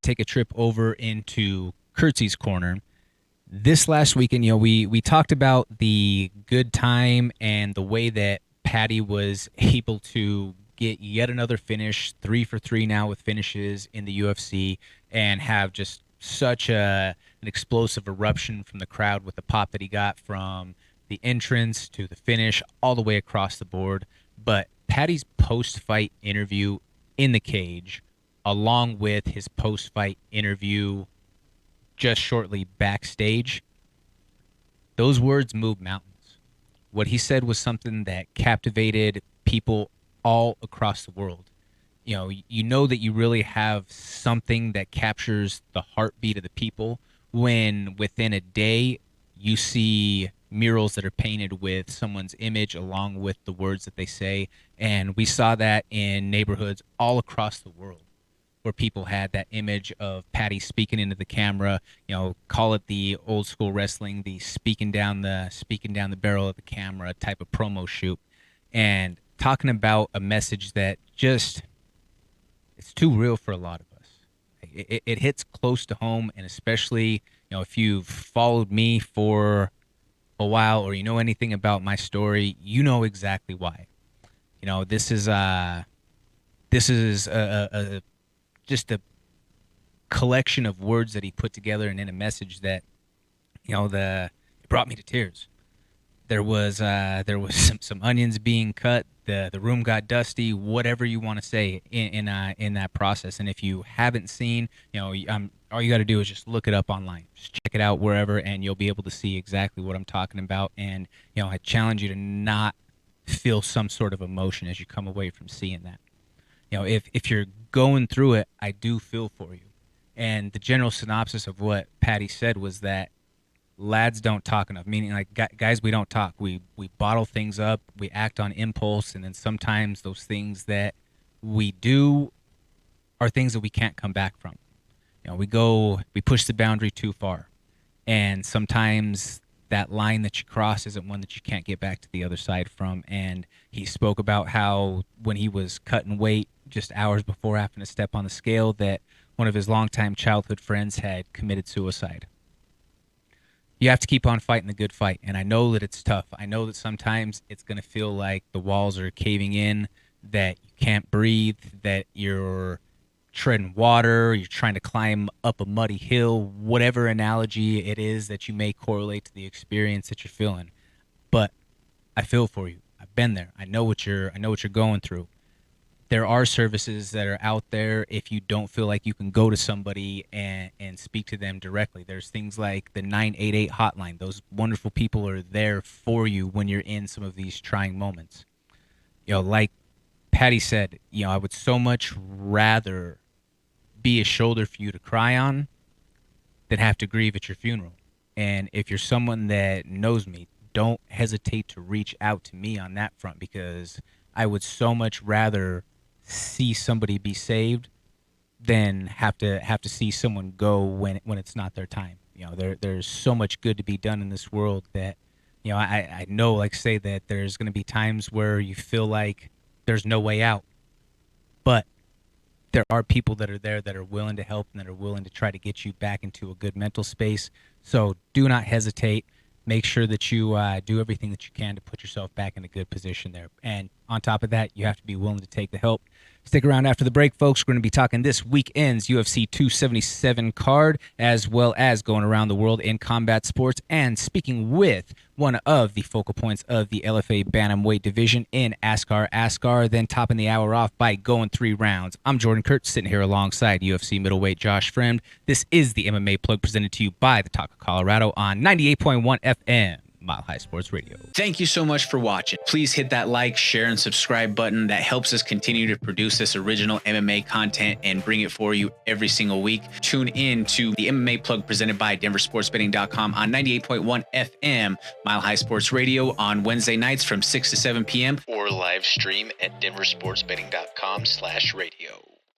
take a trip over into Kurtzy's corner. This last weekend, we talked about the good time and the way that Paddy was able to get yet another finish, 3 for 3 now with finishes in the UFC, and have just such an explosive eruption from the crowd with the pop that he got from the entrance to the finish all the way across the board. But Paddy's post-fight interview in the cage, along with his post-fight interview just shortly backstage, those words move mountains. What he said was something that captivated people all across the world. You know that you really have something that captures the heartbeat of the people when within a day you see murals that are painted with someone's image along with the words that they say. And we saw that in neighborhoods all across the world where people had that image of Paddy speaking into the camera, call it the old school wrestling, the speaking down the barrel of the camera type of promo shoot, and talking about a message that just, it's too real for a lot of us. It hits close to home, and especially, if you've followed me for a while or you know anything about my story, you know exactly why. This is just a collection of words that he put together and in a message that, it brought me to tears. There was some onions being cut. The room got dusty. Whatever you want to say in that process. And if you haven't seen, all you got to do is just look it up online. Just check it out wherever, and you'll be able to see exactly what I'm talking about. And I challenge you to not feel some sort of emotion as you come away from seeing that. If you're going through it, I do feel for you. And the general synopsis of what Paddy said was that lads don't talk enough, meaning like guys, we don't talk. We bottle things up, we act on impulse, and then sometimes those things that we do are things that we can't come back from. We push the boundary too far. And sometimes that line that you cross isn't one that you can't get back to the other side from. And he spoke about how when he was cutting weight just hours before having to step on the scale, that one of his longtime childhood friends had committed suicide. You have to keep on fighting the good fight. And I know that it's tough. I know that sometimes it's going to feel like the walls are caving in, that you can't breathe, that you're treading water, you're trying to climb up a muddy hill, whatever analogy it is that you may correlate to the experience that you're feeling. But I feel for you. I've been there. I know what you're going through. There are services that are out there if you don't feel like you can go to somebody and speak to them directly. There's things like the 988 hotline. Those wonderful people are there for you when you're in some of these trying moments. Like Paddy said, I would so much rather be a shoulder for you to cry on than have to grieve at your funeral. And if you're someone that knows me, don't hesitate to reach out to me on that front, because I would so much rather see somebody be saved than have to see someone go when it's not their time. There's so much good to be done in this world that, I know, like, say that there's going to be times where you feel like there's no way out, but there are people that are there that are willing to help and that are willing to try to get you back into a good mental space. So do not hesitate. Make sure that you do everything that you can to put yourself back in a good position there. And on top of that, you have to be willing to take the help. Stick around after the break, folks. We're going to be talking this weekend's UFC 277 card, as well as going around the world in combat sports and speaking with one of the focal points of the LFA Bantamweight division in Askar, then topping the hour off by going 3 rounds. I'm Jordan Kurtz, sitting here alongside UFC middleweight Josh Fremd. This is the MMA Plug, presented to you by the Talk of Colorado on 98.1 FM. Mile High Sports Radio. Thank you so much for watching. Please hit that like, share, and subscribe button. That helps us continue to produce this original MMA content and bring it for you every single week. Tune in to the MMA Plug presented by DenverSportsBetting.com on 98.1 FM, Mile High Sports Radio on Wednesday nights from 6 to 7 p.m. or live stream at DenverSportsBetting.com/radio.